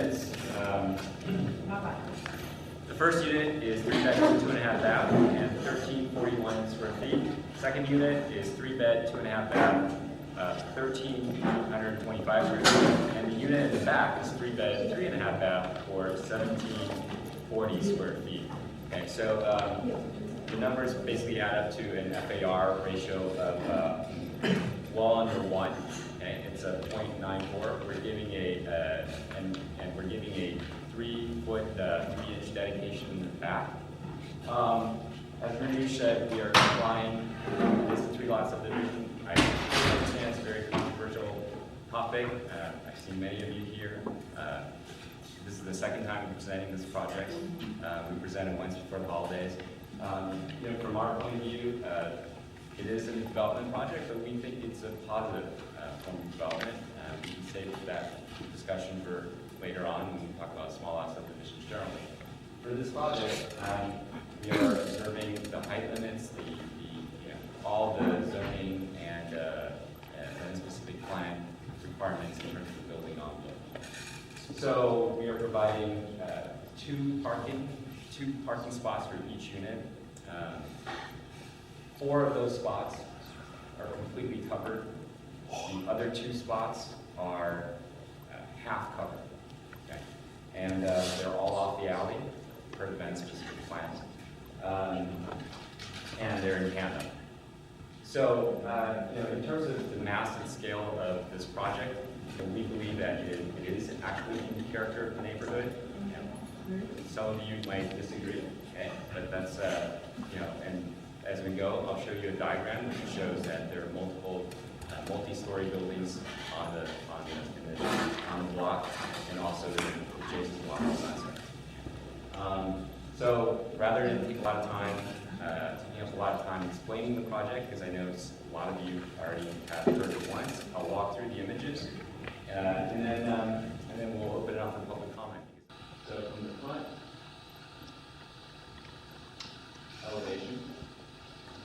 units. The first unit is 3 bedroom, 2.5 bath, and 1341 square feet. Second unit is 3 bed, 2.5 bath, 1,325 square feet. And the unit in the back is 3 bed, 3.5 bath, for 1,740 square feet. Okay, so the numbers basically add up to an FAR ratio of well under 1. Okay, it's a 0.94. We're giving a and we're giving a 3-foot 3-inch dedication in the back. As Renu said, we are complying with this 3-lot subdivision. I understand it's a very controversial topic. I've seen many of you here. This is the second time we're presenting this project. We presented once before the holidays. From our point of view, it is a development project, but we think it's a positive form of development. We can save that discussion for later on when we talk about small lot subdivisions generally. For this project, we are observing the height limits, all the zoning and specific plan requirements in terms of the building envelope. So we are providing two parking spots for each unit. 4 of those spots are completely covered. The other 2 spots are half covered. Okay? And they're all off the alley per the Venice specific plans. And they're in tandem. So, in terms of the mass and scale of this project, we believe that it is actually in the character of the neighborhood. Some of you might disagree, okay? But that's, and as we go, I'll show you a diagram which shows that there are multiple multi-story buildings on the block, and also the adjacent block on the side. So rather than take a lot of time, taking up a lot of time explaining the project, because I know a lot of you already have heard it once, I'll walk through the images, and then we'll open it up for public comment. So from the front elevation.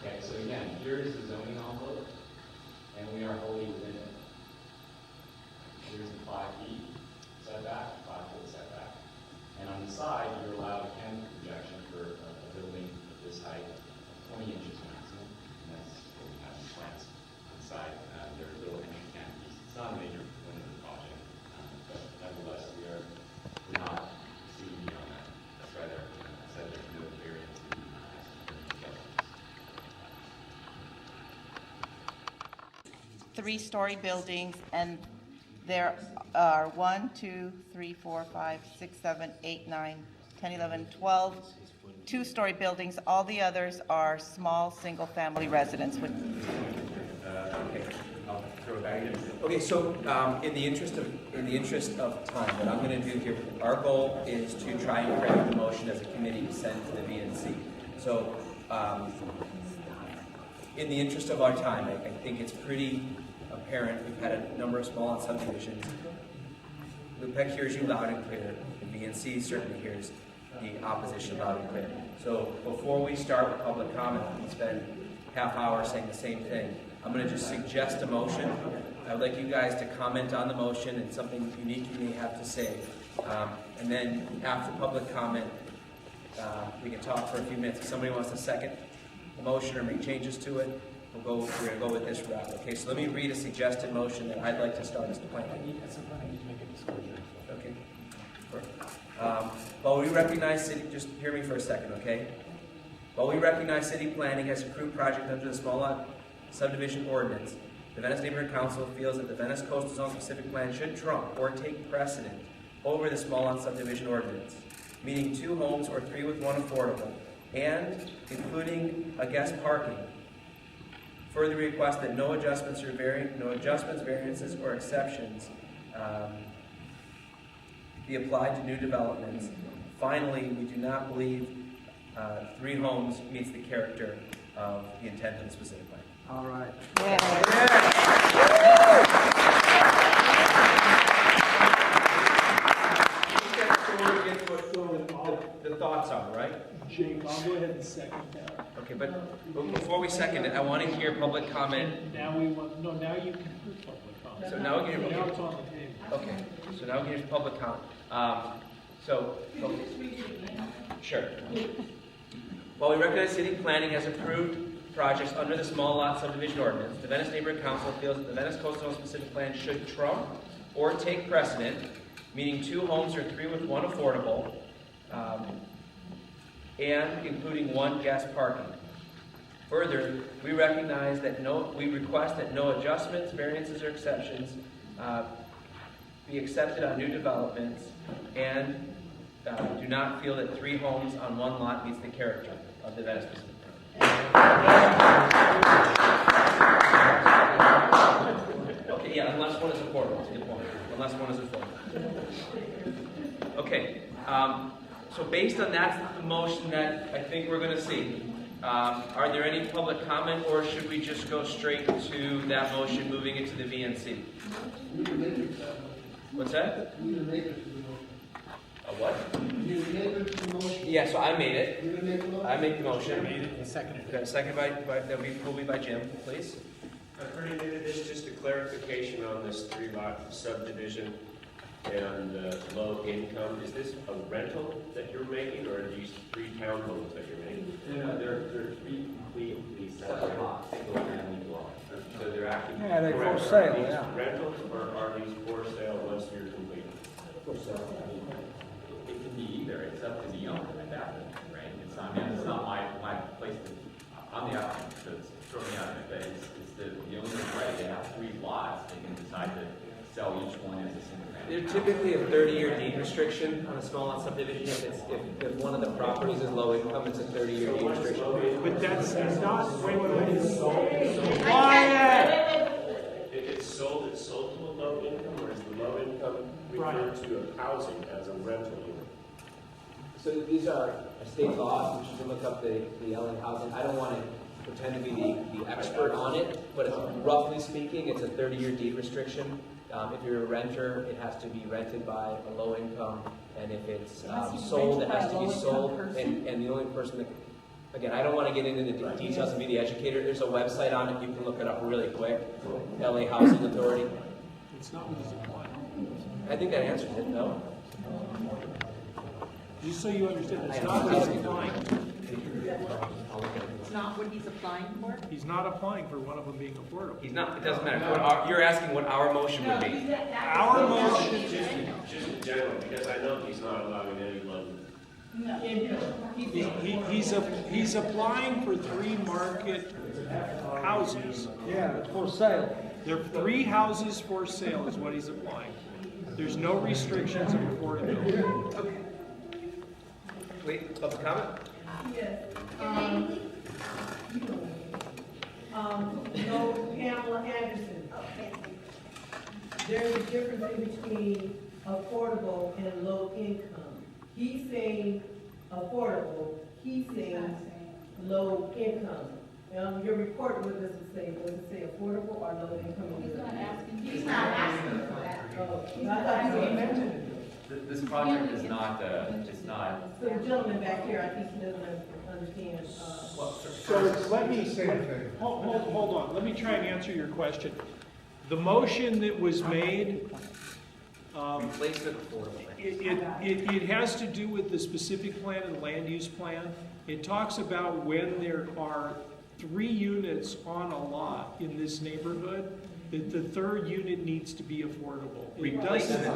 Okay, so again, here is the zoning envelope, and we are wholly within it. Here's the 5 feet setback, 5-foot setback. And on the side, you're allowed a canopy projection for a building of this height, 20 inches maximum. And that's what we have in plans on the side. There are little entry canopies. It's not a major component of the project, but nevertheless, we're not exceeding beyond that. That's why I said there's no variance in the 3-story buildings, and there are 1, 2, 3, 4, 5, 6, 7, 8, 9, 10, 11, 12 2-story buildings. All the others are small single-family residents. Okay, I'll throw it back in. Okay, so in the interest of time, what I'm going to do here, our goal is to try and craft a motion as a committee to send to the VNC. So in the interest of our time, I think it's pretty apparent. We've had a number of small lot subdivisions. LUPC hears you loud and clear. The VNC certainly hears the opposition loud and clear. So before we start with public comment, we spend half hour saying the same thing. I'm going to just suggest a motion. I would like you guys to comment on the motion and something unique you may have to say. And then after public comment, we can talk for a few minutes. If somebody wants to second the motion or make changes to it, we're going to go with this route. Okay, so let me read a suggested motion that I'd like to start as the plan. Okay. While we recognize city, just hear me for a second, okay? While we recognize city planning has approved project under the small lot subdivision ordinance, the Venice Neighborhood Council feels that the Venice Coastal Zone specific plan should trump or take precedent over the small lot subdivision ordinance, meaning 2 homes or 3 with 1 affordable, and including a guest parking. Further request that no adjustments, variances, or exceptions be applied to new developments. Finally, we do not believe 3 homes meets the character of the intent of the specific plan. All right. The thoughts are, right? Jake, I'll go ahead and second that. Okay, but before we second it, I want to hear public comment. And now we want, no, now you can put public comment. So now we can, Now it's on the table. Okay, so now here's public comment. Sure. While we recognize city planning has approved projects under the small lot subdivision ordinance, the Venice Neighborhood Council feels that the Venice Coastal Zone specific plan should trump or take precedent, meaning 2 homes or 3 with 1 affordable, and including 1 guest parking. Further, we request that no adjustments, variances, or exceptions be accepted on new developments, and do not feel that 3 homes on 1 lot meets the character of the Venice specific plan. Okay, yeah, unless one is affordable. That's a good point. Unless one is affordable. Okay, so based on that, the motion that I think we're going to see, are there any public comment, or should we just go straight to that motion, moving it to the VNC? What's that? A what? Yeah, so I made it. I made the motion. I made it and seconded it. Okay, second will be by Jim, please. Attorney, this just a clarification on this 3-lot subdivision and low income. Is this a rental that you're making, or are these 3 townhomes that you're making? No, they're 3 completely separate lots, single-family lots. So they're actually they're for correct. sale, Are these yeah. rentals, or are these for sale once you're complete? for sale. It can be either. It's up to the owner at that point, right? It's not my place to. I'm the applicant, so it's throw me out of it. But it's the owner's right. They have 3 lots. They can decide to sell each one as a single family. There's typically a 30-year deed restriction on a small lot subdivision. If one of the properties is low income, it's a 30-year deed restriction. But that's not, wait. If it's sold to a low income, or is the low income referred to a housing as a rental unit? So these are state laws, which you can look up the LA housing. I don't want to pretend to be the expert on it, but roughly speaking, it's a 30-year deed restriction. If you're a renter, it has to be rented by a low income, and if it's sold, it has to be sold, and the only person that, again, I don't want to get into the details and be the educator. There's a website on it, you can look it up really quick, LA Housing Authority. It's not what he's applying. I think that answers it, no? Just so you understand, it's not what he's applying. It's not what he's applying for? He's not applying for one of them being affordable. He's not, it doesn't matter. You're asking what our motion would be. Our motion, Just in general, because I know he's not allowing any loan. he's applying for 3 market houses. Yeah, it's for sale. There are 3 houses for sale is what he's applying. There's no restrictions of affordability. Wait, public comment? Yes. No, Pamela Anderson. There's a difference between affordable and low income. He's saying affordable, he's saying low income. Your report, what does it say? Does it say affordable or low income? He's not asking for that. Oh, I thought you mentioned it. This project is not, it's not. So the gentleman back here, I think he doesn't understand. So let me say, hold on, let me try and answer your question. The motion that was made, Replacement affordable. it has to do with the specific plan and the land use plan. It talks about when there are 3 units on a lot in this neighborhood, that the 3rd unit needs to be affordable. It doesn't,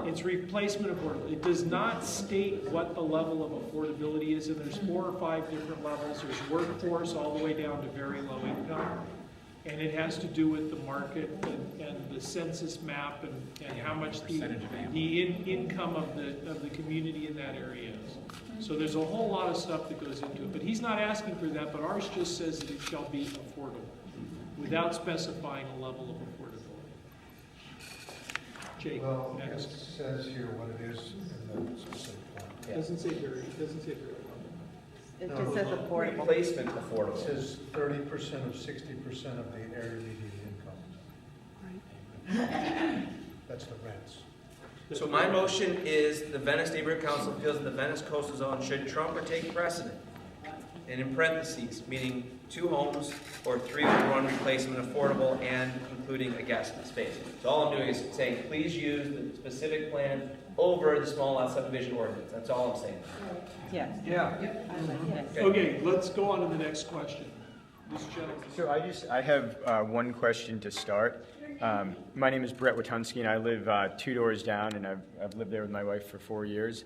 it's replacement affordable. It does not state what the level of affordability is, and there's 4 or 5 different levels. There's workforce all the way down to very low income. And it has to do with the market and the census map and how much the income of the community in that area is. So there's a whole lot of stuff that goes into it. But he's not asking for that, but ours just says that it shall be affordable, without specifying a level of affordability. Jake, Well, it next. says here what it is in the specific plan. Doesn't say very well. It just says affordable. Replacement It affordable. says 30% of 60% of the area median income. That's the rents. So my motion is the Venice Neighborhood Council feels that the Venice Coastal Zone should trump or take precedent, and in parentheses, meaning 2 homes or 3-for-1 replacement affordable and including a guest space. So all I'm doing is saying, please use the specific plan over the small lot subdivision ordinance. That's all I'm saying. Yes. Yeah. Yes. Okay, let's go on to the next question. This gentleman. So I have one question to start. My name is Brett Watunsky, and I live 2 doors down, and I've lived there with my wife for 4 years.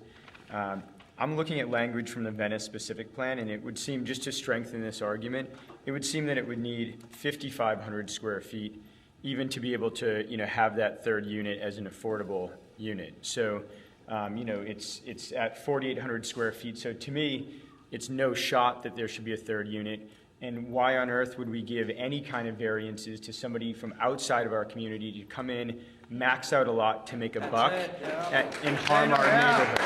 I'm looking at language from the Venice specific plan, and it would seem, just to strengthen this argument, it would seem that it would need 5,500 square feet even to be able to, have that third unit as an affordable unit. So, it's at 4,800 square feet. So to me, it's no shot that there should be a third unit. And why on earth would we give any kind of variances to somebody from outside of our community to come in, max out a lot to make a buck, and harm our neighborhood?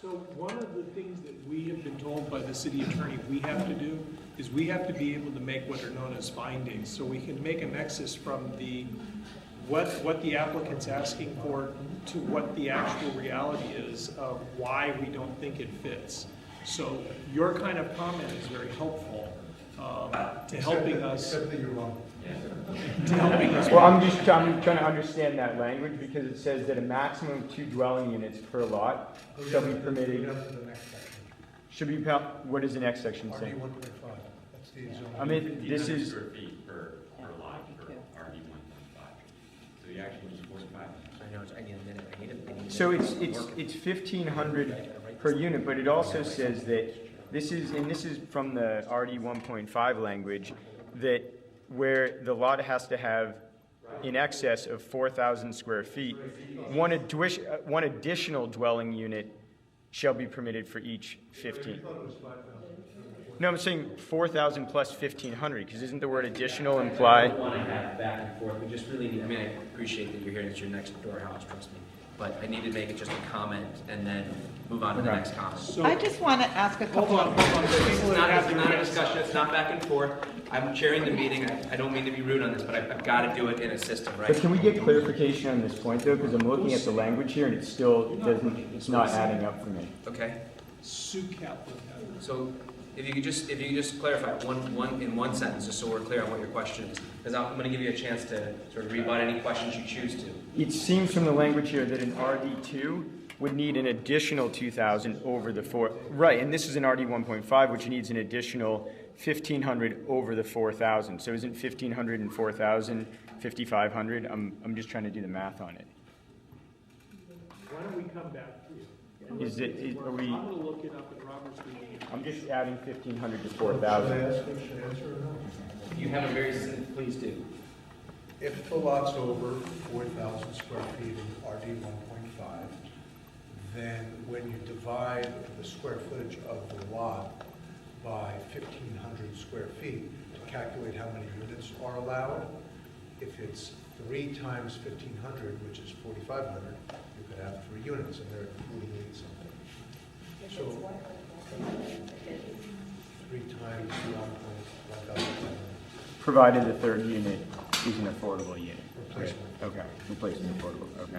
So one of the things that we have been told by the city attorney we have to do is we have to be able to make what are known as findings. So we can make a nexus from what the applicant's asking for to what the actual reality is of why we don't think it fits. So your kind of comment is very helpful to helping us. Except that you're wrong. To helping us. Well, I'm trying to understand that language, because it says that a maximum of 2 dwelling units per lot shall be permitted. Go down to the next section. Should be, what does the next section say? RD 1.5, that's the zoning. I mean, this 1,500 is, square feet per lot for RD 1.5. So you actually need 45. I know, I need a minute. I need a minute. so it's 1,500 per unit, but it also says that this is from the RD 1.5 language, that where the lot has to have in excess of 4,000 square feet, one additional dwelling unit shall be permitted for each 15. No, I'm saying 4,000 plus 1,500, because isn't the word additional imply? I don't want to have back and forth. We just really need, I appreciate that you're here. It's your next door house, trust me. But I need to make it just a comment and then move on to the next comment. So, I just want to ask a couple of It's not a discussion. It's not back and forth. I'm chairing the meeting. I don't mean to be rude on this, but I've got to do it in a system, right? But can we get clarification on this point, though? Because I'm looking at the language here, and it still doesn't, it's not adding up for me. Okay. Sue Kaplan. So if you could just clarify in one sentence, just so we're clear on what your question is, because I'm going to give you a chance to sort of rebut any questions you choose to. It seems from the language here that an RD2 would need an additional 2,000 over the 4. Right, and this is an RD 1.5, which needs an additional 1,500 over the 4,000. So isn't 1,500 and 4,000 5,500? I'm just trying to do the math on it. Why don't we come back to you? Are we? I'm going to look it up in Robert's rules. I'm just adding 1,500 to Should I 4,000. ask if you should answer or no? If you have a very, please do. If the lot's over 4,000 square feet in RD 1.5, then when you divide the square footage of the lot by 1,500 square feet to calculate how many units are allowed, if it's 3 times 1,500, which is 4,500, you could have 3 units, and they're including something. So 3 times 1,500. Provided the third unit is an affordable unit. Replacement. Okay, replacement affordable, okay.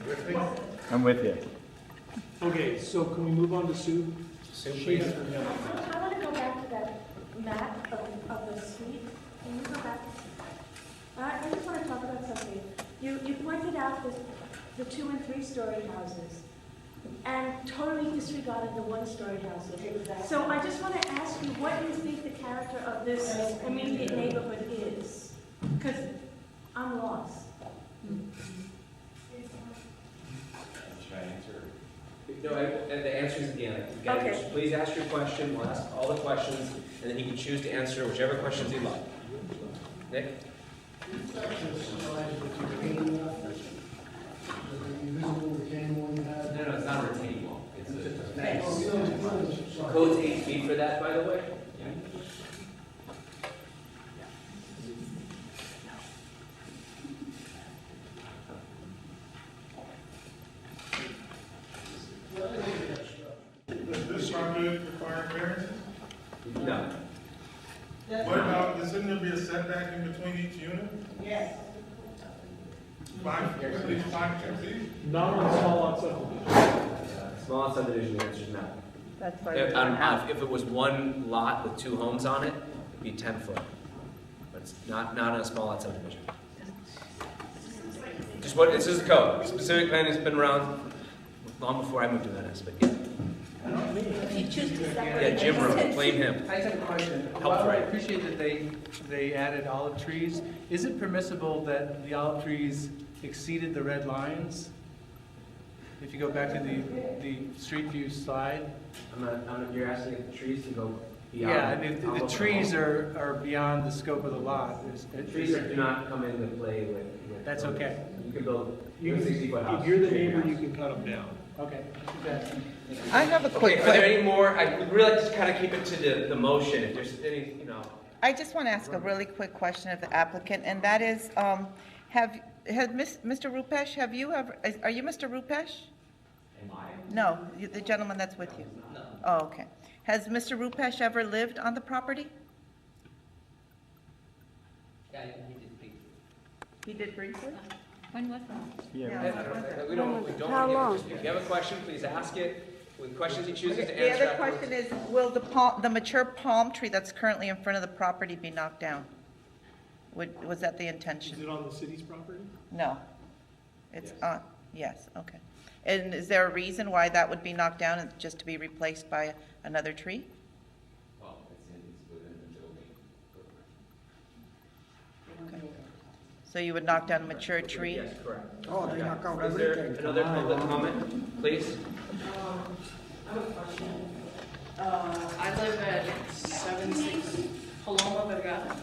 With me? I'm with you. Okay, so can we move on to Sue? Sue, She please. has her hand up. I want to go back to that map of the suite. Can you go back? I just want to talk about something. You pointed out the 2- and 3-story houses and totally disregarded the 1-story houses. So I just want to ask you what you think the character of this immediate neighborhood is, because I'm lost. Should I answer? No, the answer is at the end. You gotta Okay. just please ask your question. We'll ask all the questions, and then he can choose to answer whichever questions he likes. Nick? No, it's not a retaining wall. It's a code's 8 feet for that, by the way. Does this project require variances? No. What about, shouldn't there be a setback in between each unit? Yes. At least 5 feet? Not on small lot subdivision. Small lot subdivision, the answer is no. That's why If it was one lot with 2 homes on it, it'd be 10 foot. But it's not in a small lot subdivision. Just what, this is the code. Specific plan has been around long before I moved to Venice, but yeah. If you choose to separate. Yeah, Jim Rowe, blame him. I just have a question. Help While I right. appreciate that they added olive trees, is it permissible that the olive trees exceeded the red lines? If you go back to the street view slide? You're asking if the trees to go beyond? Yeah, and if the trees are beyond the scope of the lot. Trees do not come into play with. That's okay. You can build You a can- 60-foot house. If you're the neighbor, you can cut them down. Okay. I have a quick Okay, are there question. any more? I would really like to kind of keep it to the motion. If there's any, I just want to ask a really quick question of the applicant, and that is, Mr. Rupesh, have you ever, are you Mr. Rupesh? Am I? No, the gentleman that's with you. No. Oh, okay. Has Mr. Rupesh ever lived on the property? Yeah, he did speak. He did briefly? When was that? Yeah. we don't. How long? If you have a question, please ask it. With questions he chooses to The answer. other question is, will the mature palm tree that's currently in front of the property be knocked down? Was that the Is intention? it on the city's property? No. It's on, yes, okay. And is there a reason why that would be knocked down and just to be replaced by another tree? Well, it's within the building. Okay. So you would knock down a mature tree? Yes, correct. Oh, they knock out Is there everything. another public comment, please? I have a question. I live at 76 Paloma Vergara.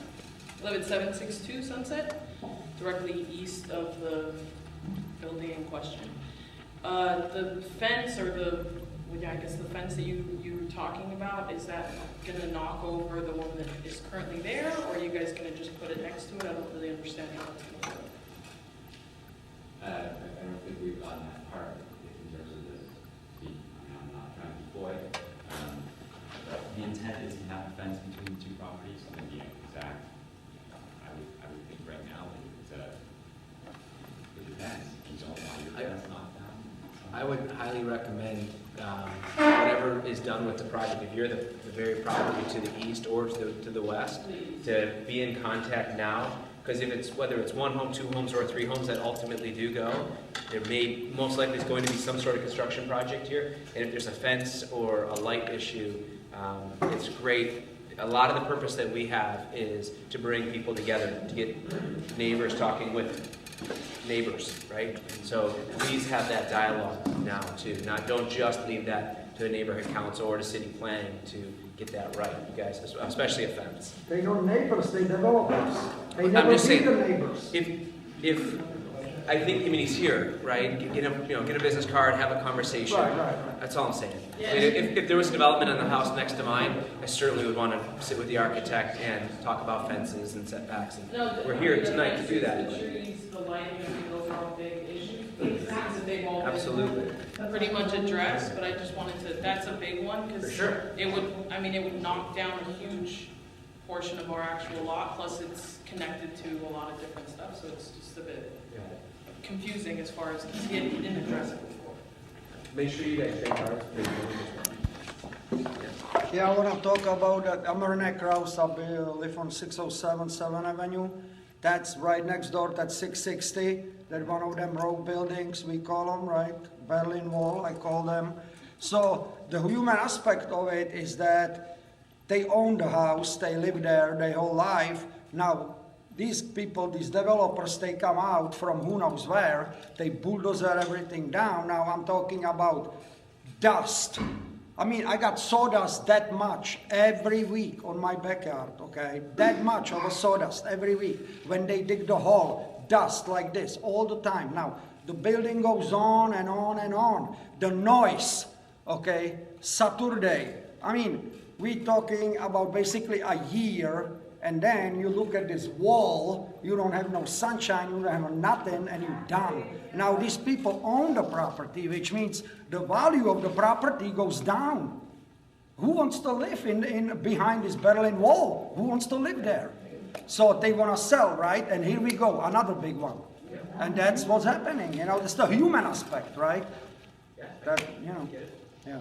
I live at 762 Sunset, directly east of the building in question. The fence or the fence that you were talking about, is that gonna knock over the one that is currently there, or are you guys gonna just put it next to it? I don't really understand how it's gonna work. I don't think we've gotten that part in terms of the I'm not trying to be coy. But the intent is to have a fence between the two properties, and the exact, I would think right now that it depends. You don't want your fence knocked down. I would highly recommend whatever is done with the project, if you're the very property to the east or to the west, to be in contact now. Because if it's, whether it's 1 home, 2 homes, or 3 homes that ultimately do go, there most likely is going to be some sort of construction project here. And if there's a fence or a light issue, it's great. A lot of the purpose that we have is to bring people together, to get neighbors talking with neighbors, right? And so please have that dialogue now too. Don't just leave that to the neighborhood council or to city planning to get that right, you guys, especially a fence. They know neighbors, they developers. They I'm never just meet the saying, neighbors. if I think, he's here, right? Get a business card, have a conversation. Right. That's all I'm saying. I mean, if there was a development on the house next to mine, I certainly would want to sit with the architect and talk about fences and setbacks. And we're here tonight to do that. The trees, the lighting, those are all big issues. They've all been Absolutely. pretty much addressed, but I just wanted to, that's a big one, For because sure. it would knock down a huge portion of our actual lot, plus it's connected to a lot of different stuff, so it's just a bit confusing as far as, because he didn't address it before. Make sure you guys take cards. Yeah, I want to talk about that Amarnek house. I live on 607 7th Avenue. That's right next door, that's 660. That one of them row buildings, we call them, right? Berlin Wall, I call them. So the human aspect of it is that they own the house, they live there their whole life. Now, these people, these developers, they come out from who knows where, they bulldozer everything down. Now I'm talking about dust. I mean, I got sawdust that much every week on my backyard, okay? That much of a sawdust every week. When they dig the hole, dust like this all the time. Now, the building goes on and on and on. The noise, okay? Saturday, I mean, we're talking about basically a year, and then you look at this wall, you don't have no sunshine, you don't have nothing, and you're done. Now these people own the property, which means the value of the property goes down. Who wants to live in behind this Berlin Wall? Who wants to live there? So they want to sell, right? And here we go, another big one. And that's what's happening, you know, it's the human aspect, right? That, you know, yeah.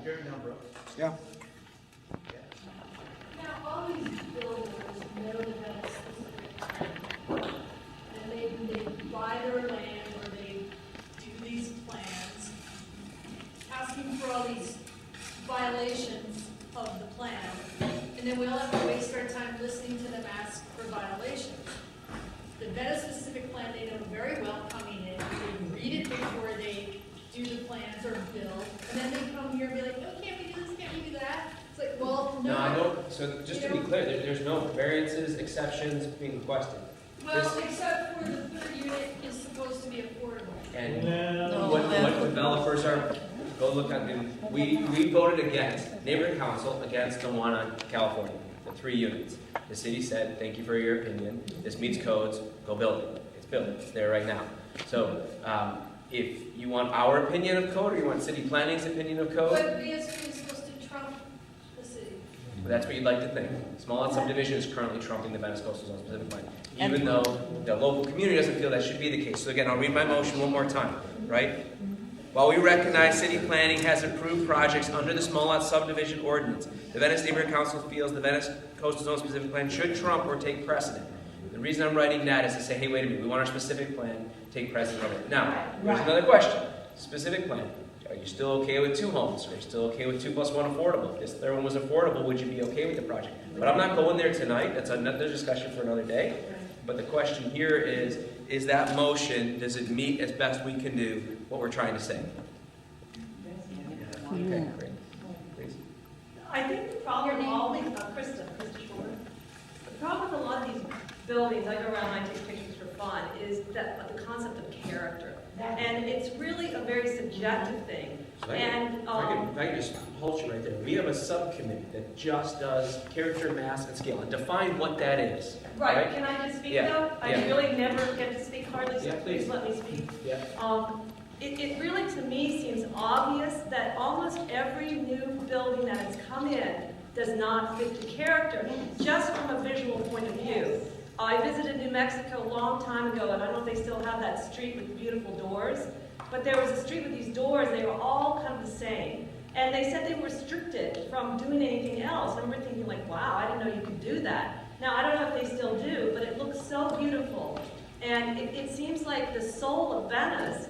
Yeah. Now, all these builders know that that's specific, and they buy their land or they do these plans, asking for all these violations of the plan, and then we all have to waste our time listening to them ask for violations. The Venice specific plan they know very well coming in, they read it before they do the plans or build, and then they come here and be like, oh, can't we do this, can't we do that? It's like, well, no. No, I don't, so just to be clear, there's no variances, exceptions being requested. Well, except for the third unit is supposed to be affordable. And what developers are, go look at, we voted against, neighborhood council against the one on California, the 3 units. The city said, thank you for your opinion, this meets codes, go build it. It's built, it's there right now. So, if you want our opinion of code, or you want city planning's opinion of code, But VSP is supposed to trump the city. that's what you'd like to think. Small lot subdivision is currently trumping the Venice Coastal Zone specific plan, even though the local community doesn't feel that should be the case. So again, I'll read my motion one more time, right? While we recognize city planning has approved projects under the small lot subdivision ordinance, the Venice Neighborhood Council feels the Venice Coastal Zone specific plan should trump or take precedent. The reason I'm writing that is to say, hey, wait a minute, we want our specific plan to take precedent over it. Now, here's another question. Specific plan. Are you still okay with 2 homes? Are you still okay with 2 plus 1 affordable? If this third one was affordable, would you be okay with the project? But I'm not going there tonight. That's another discussion for another day. But the question here is that motion, does it meet as best we can do what we're trying to say? Okay, great. Please. I think the problem always, Krista Shore. The problem with a lot of these buildings, I go around and I take pictures for fun, is that the concept of character. And it's really a very subjective thing. So if I can just hold you right there. We have a subcommittee that just does character, mass, and scale, and define what that is. Right. Can I just speak though? I really never get to speak hardly, so please let me speak. Yeah. It really, to me, seems obvious that almost every new building that has come in does not fit the character, just from a visual point of view. I visited New Mexico a long time ago, and I don't know if they still have that street with beautiful doors, but there was a street with these doors, they were all kind of the same. And they said they were restricted from doing anything else. And we're thinking like, wow, I didn't know you could do that. Now, I don't know if they still do, but it looks so beautiful. And it seems like the soul of Venice.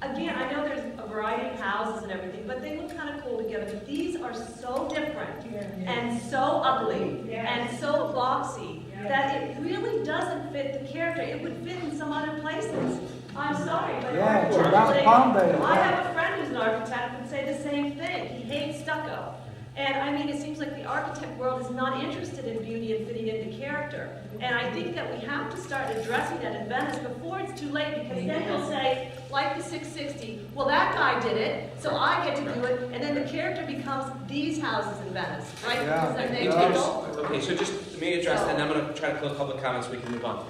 Again, I know there's a variety of houses and everything, but they look kind of cool together. But these are so different and so ugly and so boxy that it really doesn't fit the character. It would fit in some other places. I'm sorry, but I have a friend who's an architect who would say the same thing. He hates stucco. And I mean, it seems like the architect world is not interested in beauty and fitting into character. And I think that we have to start addressing that in Venice before it's too late, because then he'll say, like the 660, well, that guy did it, so I get to do it, and then the character becomes these houses in Venice, right? Because then they Okay, so just let me address that, and I'm going to try to close public comments so we can move on.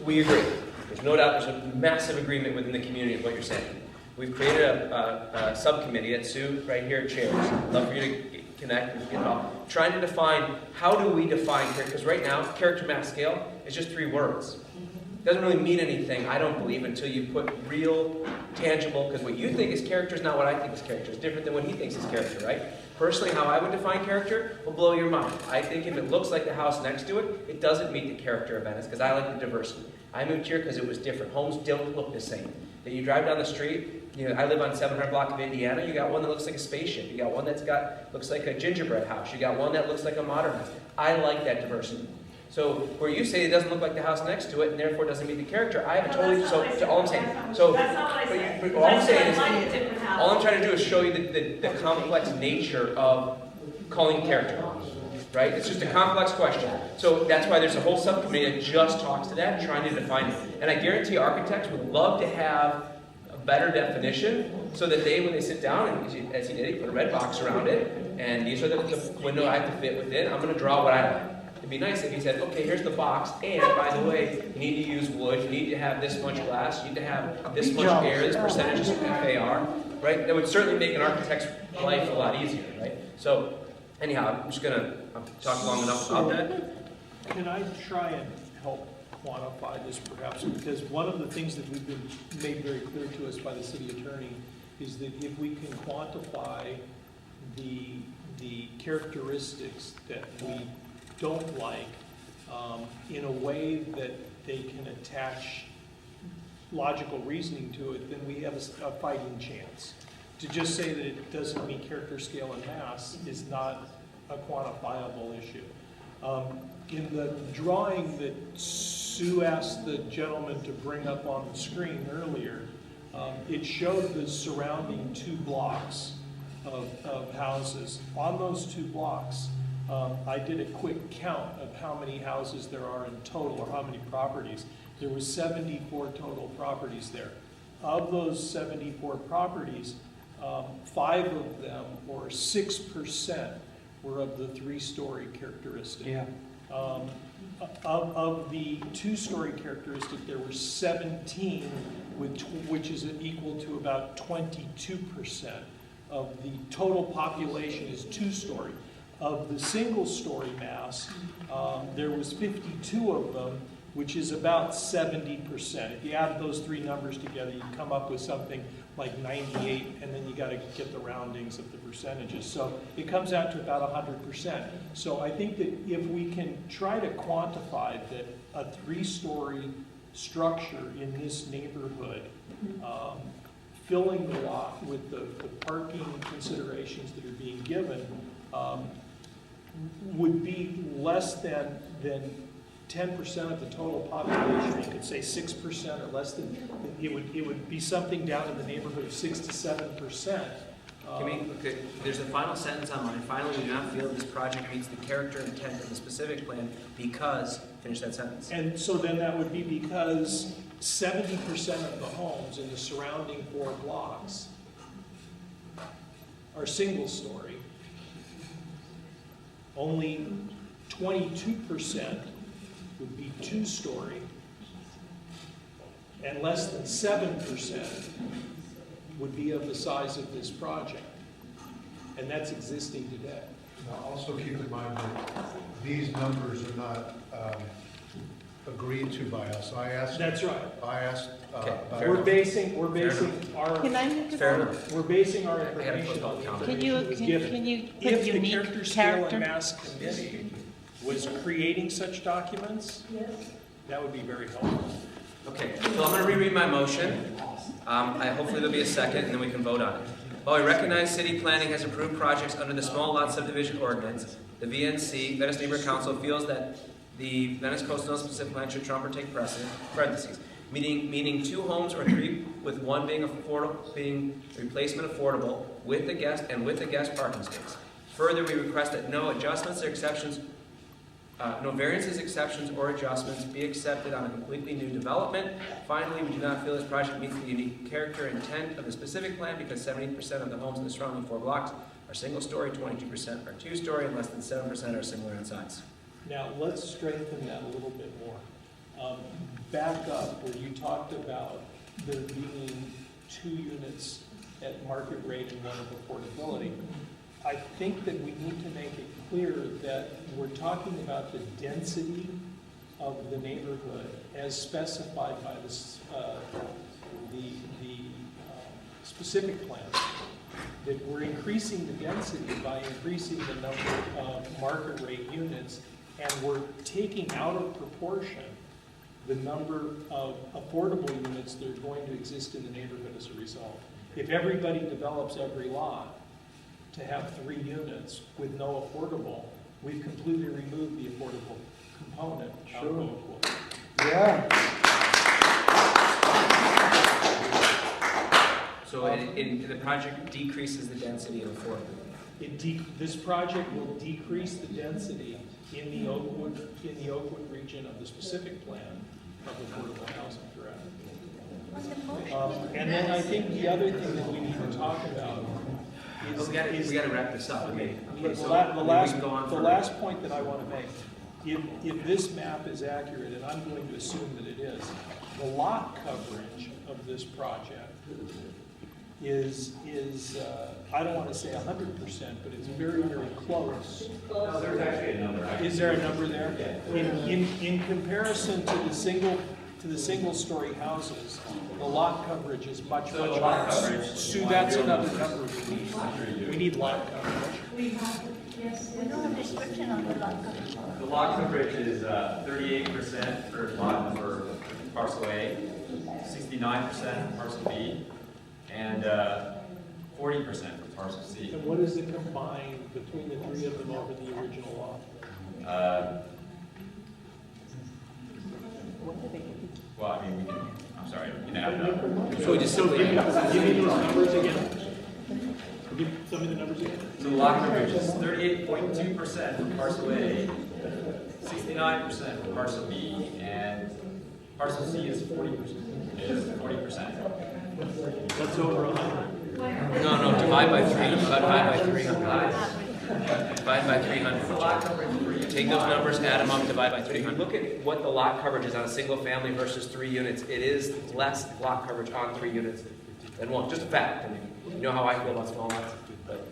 We agree. There's no doubt there's a massive agreement within the community of what you're saying. We've created a subcommittee that Sue, right here, chairs. I'd love for you to connect and get involved. Trying to define, how do we define character? Because right now, character, mass, scale is just 3 words. It doesn't really mean anything, I don't believe, until you put real, tangible, because what you think is character is not what I think is character. It's different than what he thinks is character, right? Personally, how I would define character will blow your mind. I think if it looks like the house next to it, it doesn't meet the character of Venice, because I like the diversity. I moved here because it was different. Homes don't look the same. That you drive down the street, you know, I live on 700 block of Indiana, you got one that looks like a spaceship. You got one that's looks like a gingerbread house. You got one that looks like a modern house. I like that diversity. So where you say it doesn't look like the house next to it and therefore doesn't meet the character, I have a totally, all I'm saying. So that's not what I said. All I'm saying is, like a different house. all I'm trying to do is show you the complex nature of calling character. Right? It's just a complex question. So that's why there's a whole subcommittee that just talks to that, trying to define it. And I guarantee architects would love to have a better definition so that when they sit down, and as he did, he put a red box around it, and these are the window I have to fit within. I'm going to draw what I like. It'd be nice if he said, okay, here's the box, and by the way, you need to use wood, you need to have this much glass, you need to have this much air, this percentage of FAR, right? That would certainly make an architect's life a lot easier, right? So anyhow, I'm just going to talk long enough about that. Can I try and help quantify this perhaps, because one of the things that we've been made very clear to us by the city attorney is that if we can quantify the characteristics that we don't like in a way that they can attach logical reasoning to it, then we have a fighting chance. To just say that it doesn't meet character, scale, and mass is not a quantifiable issue. In the drawing that Sue asked the gentleman to bring up on the screen earlier, it showed the surrounding 2 blocks of houses. On those 2 blocks, I did a quick count of how many houses there are in total, or how many properties. There was 74 total properties there. Of those 74 properties, 5 of them, or 6%, were of the 3-story characteristic. Yeah. Of the 2-story characteristic, there were 17, which is equal to about 22% of the total population is 2-story. Of the single-story mass, there was 52 of them, which is about 70%. If you add those 3 numbers together, you come up with something like 98, and then you got to get the roundings of the percentages. So it comes out to about 100%. So I think that if we can try to quantify that a 3-story structure in this neighborhood, filling the lot with the parking considerations that are being given, would be less than 10% of the total population. You could say 6% or less than. It would be something down in the neighborhood of 6 to 7%. Okay, there's a final sentence on mine. Finally, we do not feel this project meets the character and intent of the specific plan because, finish that sentence. And so then that would be because 70% of the homes in the surrounding 4 blocks are single-story. Only 22% would be 2-story, and less than 7% would be of the size of this project. And that's existing today. Now, also keep in mind that these numbers are not agreed to by us. I asked. That's right. I asked. We're basing our. Can I make a Fair comment? enough. We're basing our information on the Can information you, that was given. can you put If the unique character, scale, and character? mass committee was creating such documents, that would be very helpful. Okay, so I'm going to reread my motion. Hopefully there'll be a second, and then we can vote on it. While we recognize city planning has approved projects under the small lot subdivision ordinance, the VNC, Venice Neighborhood Council, feels that the Venice Coastal Specific Plan should trump or take precedent, parentheses, meaning 2 homes or 3 with 1 being affordable, being replacement affordable with the guest parking space. Further, we request that no adjustments or exceptions, no variances, exceptions, or adjustments be accepted on a completely new development. Finally, we do not feel this project meets the unique character and intent of the specific plan because 70% of the homes in the surrounding 4 blocks are single-story, 22% are 2-story, and less than 7% are similar in size. Now, let's strengthen that a little bit more. Back up where you talked about there being 2 units at market rate and 1 of affordability. I think that we need to make it clear that we're talking about the density of the neighborhood as specified by the specific plan. That we're increasing the density by increasing the number of market rate units, and we're taking out of proportion the number of affordable units that are going to exist in the neighborhood as a result. If everybody develops every lot to have 3 units with no affordable, we've completely removed the affordable component out of Oakwood. Yeah. So the project decreases the density of affordable. This project will decrease the density in the Oakwood region of the specific plan of affordable housing, correct? And then I think the other thing that we need to talk about is... We got to wrap this up. Okay. The last point that I want to make, if this map is accurate, and I'm going to assume that it is, the lot coverage of this project is I don't want to say 100%, but it's very, very close. No, there's actually a number. Is there a number there? In comparison to the single-story houses, the lot coverage is much higher. Sue, that's another number we need. We need lot coverage. We don't have restriction on the lot coverage. The lot coverage is 38% for lot for parcel A, 69% for parcel B, and 40% for parcel C. And what is the combined between the three of them over the original lot? Well, I mean, we can, I'm sorry, you can add it up. So we just simply. Give me those numbers again. Tell me the numbers again. So the lot coverage is 38.2% for parcel A, 69% for parcel B, and parcel C is 40%. That's over 100. No, divide by 300. Divide by 300. Divide by 300. Take those numbers, add them up, divide by 300. Look at what the lot coverage is on a single family versus 3 units. It is less lot coverage on 3 units than 1. Just a fact. I mean, you know how I feel about small lots. But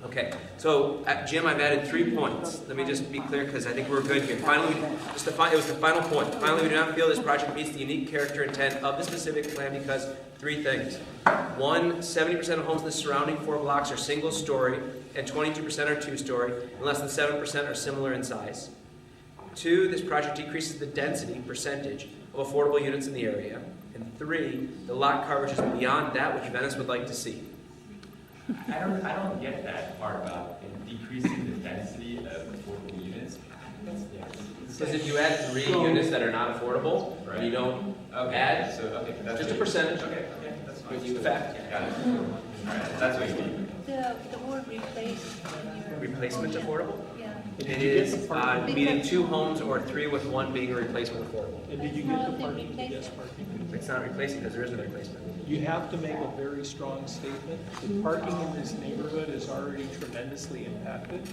okay. So, Jim, I've added 3 points. Let me just be clear because I think we're good here. Finally, it was the final point. Finally, we do not feel this project meets the unique character intent of the specific plan because 3 things. 1, 70% of homes in the surrounding 4 blocks are single-story and 22% are 2-story, and less than 7% are similar in size. 2, this project decreases the density percentage of affordable units in the area. And 3, the lot coverage is beyond that which Venice would like to see. I don't get that part about decreasing the density of affordable units. Because if you add 3 units that are not affordable, and you don't add, that's just a percentage. Okay, that's fine. With fact. Got it. All right, that's what you mean. The word replace. Replacement affordable? Yeah. It is meeting 2 homes or 3 with 1 being a replacement affordable. And did you get the parking, the guest parking? It's not replacing because there is no replacement. You have to make a very strong statement. The parking in this neighborhood is already tremendously impacted.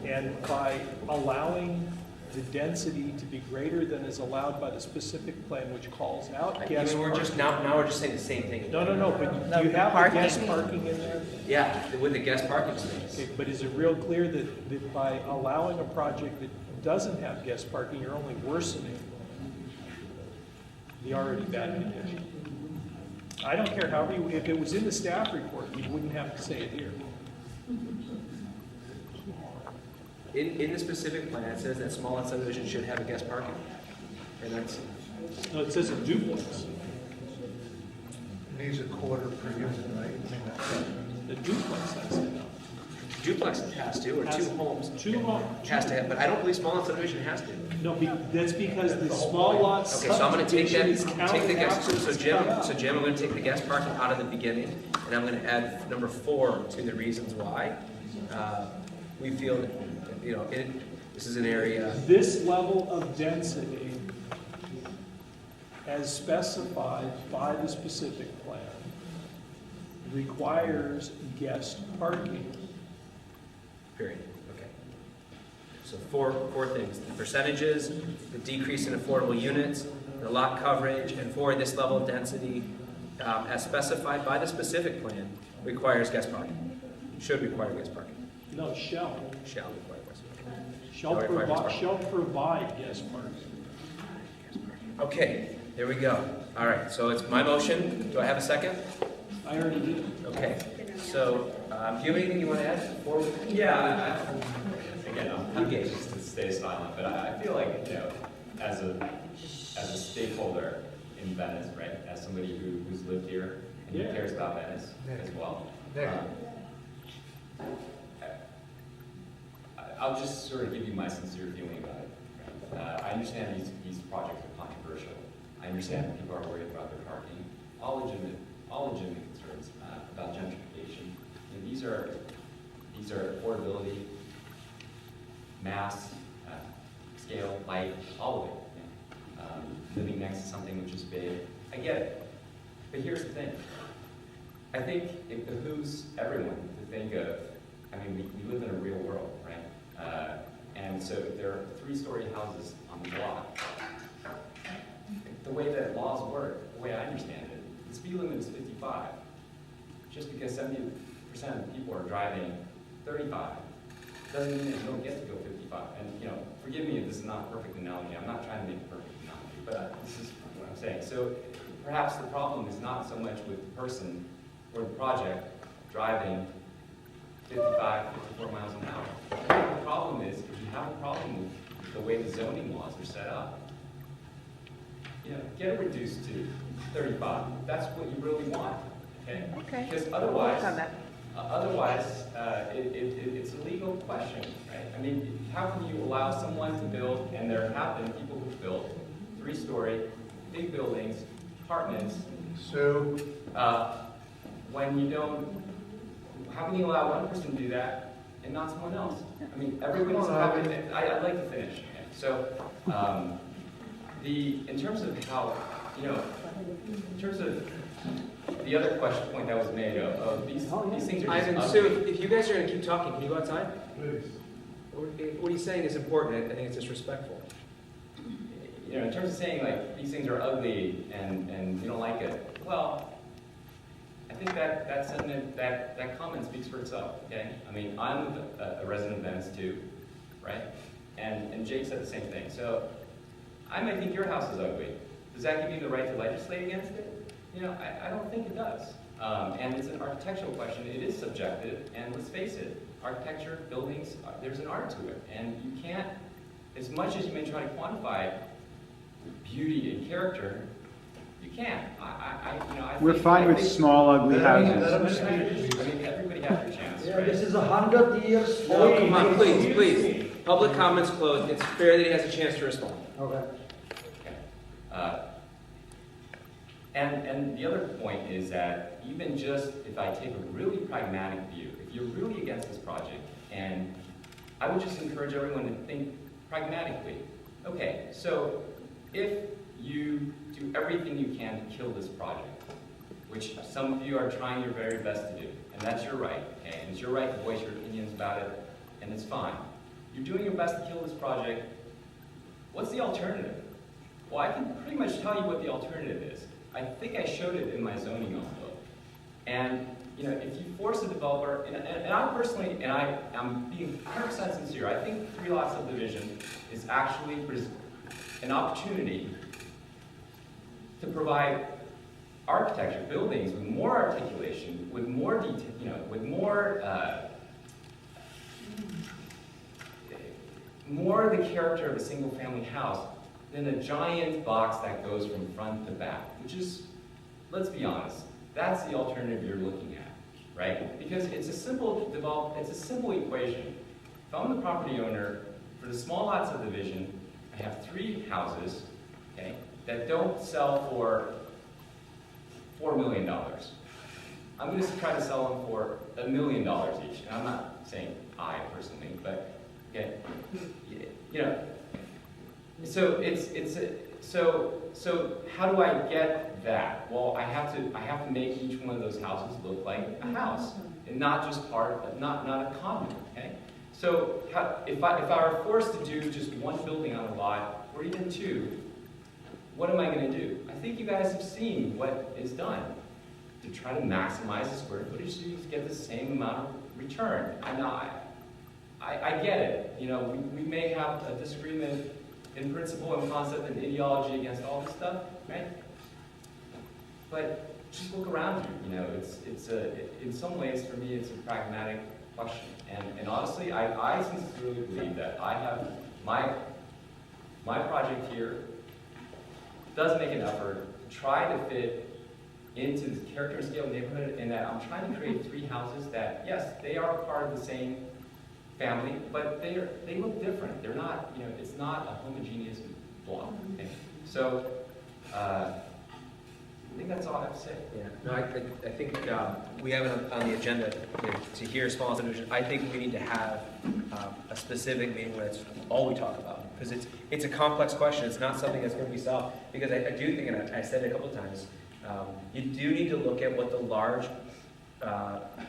And by allowing the density to be greater than is allowed by the specific plan, which calls out guest We're just now we're just saying the same thing. No, but do you have the guest parking in there? Yeah, with the guest parking space. Okay, but is it real clear that by allowing a project that doesn't have guest parking, you're only worsening the already bad condition? I don't care how if it was in the staff report, you wouldn't have to say it here. In the specific plan, it says that small lot subdivision should have a guest parking. And that's... No, it says a duplex. Needs a quarter per unit, right? The duplex has it. Duplex has to, or 2 homes. 2 homes. Has to have, but I don't believe small lot subdivision has to. No, that's because the small lots. Okay, so I'm going to take the guest. So Jim, I'm going to take the guest parking out of the beginning, and I'm going to add number 4 to the reasons why we feel that, you know, this is an area. This level of density, as specified by the specific plan, requires guest parking. Period. Okay. So four things: the percentages, the decrease in affordable units, the lot coverage, and 4, this level of density, as specified by the specific plan, requires guest parking. Should require guest parking. No, shall. Shall require guest parking. Shall provide guest parking. Okay, there we go. All right, so it's my motion. Do I have a second? I already did. Okay, so do you have anything you want to add? Yeah, again, I'm just to stay silent, but I feel like, you know, as a stakeholder in Venice, right, as somebody who's lived here and who cares about Venice as well. I'll just sort of give you my sincere feeling about it. I understand these projects are controversial. I understand that people are worried about their parking. All legitimate concerns about gentrification. And these are affordability, mass, scale, light, all of it. Living next to something which is big. I get it. But here's the thing. I think it behooves everyone to think of, I mean, we live in a real world, right? And so there are 3-story houses on the block. The way that laws work, the way I understand it, is speed limit is 55, just because 70% of people are driving 35, doesn't mean that you don't get to go 55. And you know, forgive me if this is not a perfect analogy. I'm not trying to make a perfect analogy, but this is what I'm saying. So perhaps the problem is not so much with the person or the project driving 55, 54 miles an hour. The problem is, if you have a problem with the way the zoning laws are set up, you know, get it reduced to 35. That's what you really want, okay? Okay. Because otherwise, it's a legal question, right? I mean, how can you allow someone to build, and there have been people who've built 3-story, big buildings, apartments, So, when you don't, how can you allow one person to do that and not someone else? I mean, everybody's having, I'd like to finish. Okay? So, in terms of how, you know, in terms of the other point that was made of these things are just Ivan, ugly. so if you guys are going to keep talking, can you go outside? please. What he's saying is important. I think it's disrespectful. You know, in terms of saying like these things are ugly and you don't like it, well, I think that sentiment, that comment speaks for itself. Okay, I mean, I'm a resident of Venice too, right? And Jake said the same thing. So I might think your house is ugly. Does that give you the right to legislate against it? You know, I don't think it does. And it's an architectural question. It is subjective, and let's face it, architecture, buildings, there's an art to it, and you can't, as much as you may try to quantify beauty and character, you can't. We're fine with small, ugly houses. I mean, everybody has their chance, right? This is 100 years. No, come on, please. Public comments closed. It's fair that he has a chance to respond. Okay. And the other point is that even just if I take a really pragmatic view, if you're really against this project, and I would just encourage everyone to think pragmatically. Okay, so if you do everything you can to kill this project, which some of you are trying your very best to do, and that's your right, okay? And it's your right to voice your opinions about it, and it's fine. You're doing your best to kill this project. What's the alternative? Well, I can pretty much tell you what the alternative is. I think I showed it in my zoning envelope. And you know, if you force a developer, and I personally, and I'm being 100% sincere, I think 3-lot subdivision is actually an opportunity to provide architecture, buildings with more articulation, with more detail, you know, with more the character of a single-family house than a giant box that goes from front to back, which is, let's be honest, that's the alternative you're looking at, right? Because it's a simple equation. If I'm the property owner for the small lot subdivision, I have 3 houses, okay, that don't sell for $4 million. I'm going to try to sell them for $1 million each. And I'm not saying I personally, but okay, you know. So so how do I get that? Well, I have to make each one of those houses look like a house and not just not a commune. Okay. So if I were forced to do just one building on a lot or even 2, what am I going to do? I think you guys have seen what is done to try to maximize the square footage so you get the same amount of return. I get it. You know, we may have a disagreement in principle and concept and ideology against all this stuff, right? But just look around you. You know, it's in some ways for me it's a pragmatic question. And honestly, I sincerely believe that I have my project here does make an effort to try to fit into the character and scale of the neighborhood, and that I'm trying to create 3 houses that, yes, they are part of the same family, but they look different. They're not, you know, it's not a homogeneous block. Okay? So I think that's all I have to say. Yeah, no, I think we have it on the agenda to hear small subdivision. I think we need to have a specific meeting where that's all we talk about, because it's a complex question. It's not something that's going to be solved. Because I do think, and I said it a couple of times, you do need to look at what the large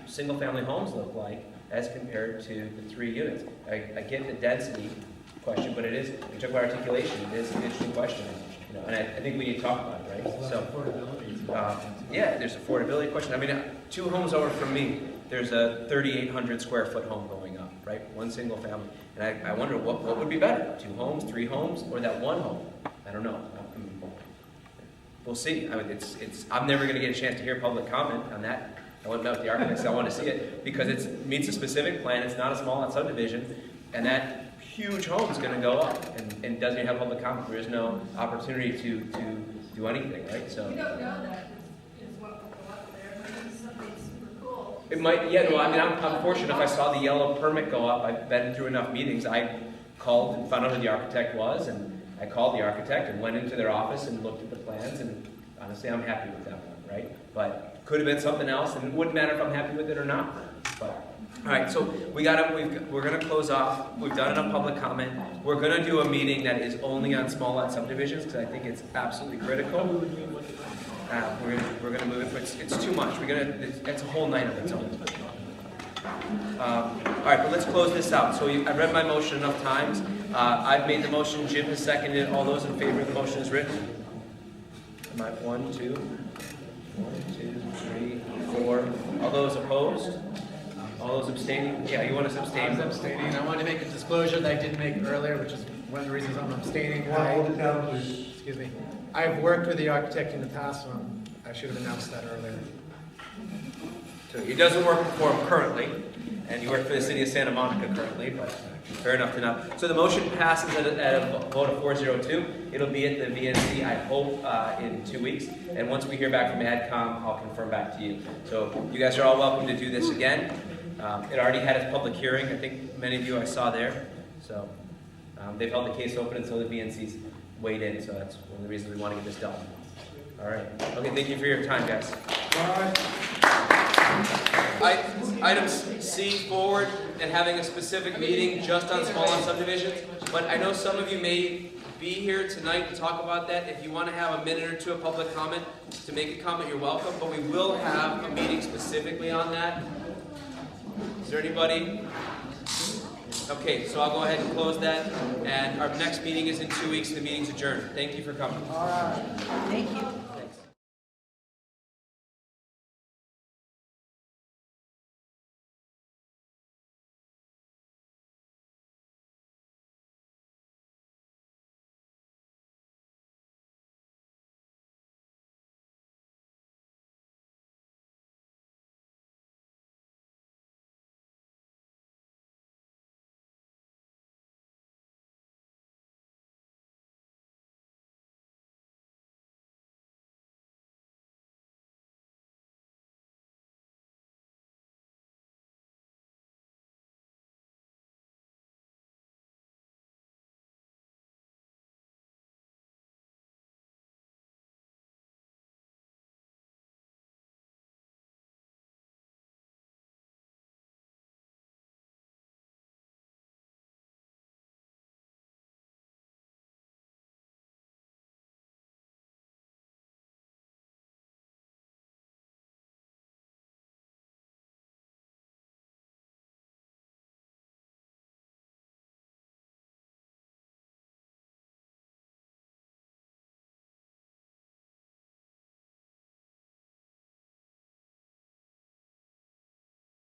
single-family homes look like as compared to the 3 units. I get the density question, but it is, we talk about articulation, it is an interesting question. You know, and I think we need to talk about it, right? So, yeah, there's affordability question. I mean, 2 homes over from me, there's a 3,800 square foot home going up, right? One single family. And I wonder what would be better, 2 homes, 3 homes, or that 1 home? I don't know. We'll see. I mean, I'm never going to get a chance to hear public comment on that. I went out with the architects. I want to see it because it meets a specific plan. It's not a small lot subdivision, and that huge home is going to go up and doesn't even have public comment. There is no opportunity to do anything, right? So We don't know that is what will go up there, but it's something super cool. it might. Yeah. No. I mean, I'm fortunate. If I saw the yellow permit go up, I've been through enough meetings. I called and found out who the architect was, and I called the architect and went into their office and looked at the plans, and honestly, I'm happy with that one, right? But could have been something else, and it wouldn't matter if I'm happy with it or not. But all right, so we're gonna close off. We've done enough public comment. We're gonna do a meeting that is only on small lot subdivisions because I think it's absolutely critical. We're gonna move it. It's too much. It's a whole night of its own. All right, but let's close this out. So I've read my motion enough times. I've made the motion. Jim has seconded. All those in favor of the motion as written? Am I 1, 2, 3, 4? All those opposed? All those abstaining? Yeah, you want us abstaining? I was abstaining. I wanted to make a disclosure that I didn't make earlier, which is one of the reasons I'm abstaining. Hold it down, please. Excuse me. I've worked with the architect in the past, so I should have announced that earlier. So he doesn't work for him currently, and you work for the city of Santa Monica currently, but fair enough to know. So the motion passes at a vote of 402. It'll be at the VNC, I hope, in 2 weeks. And once we hear back from AdCom, I'll confirm back to you. So you guys are all welcome to do this again. It already had its public hearing. I think many of you I saw there. So they've held the case open until the VNC's weighed in. So that's one of the reasons we want to get this done. All right. Okay, thank you for your time, guys. Item C, forward and having a specific meeting just on small lot subdivisions. But I know some of you may be here tonight to talk about that. If you want to have a minute or two of public comment, to make a comment, you're welcome. But we will have a meeting specifically on that. Is there anybody? Okay, so I'll go ahead and close that. And our next meeting is in 2 weeks. The meeting's adjourned. Thank you for coming. All right. Thank you.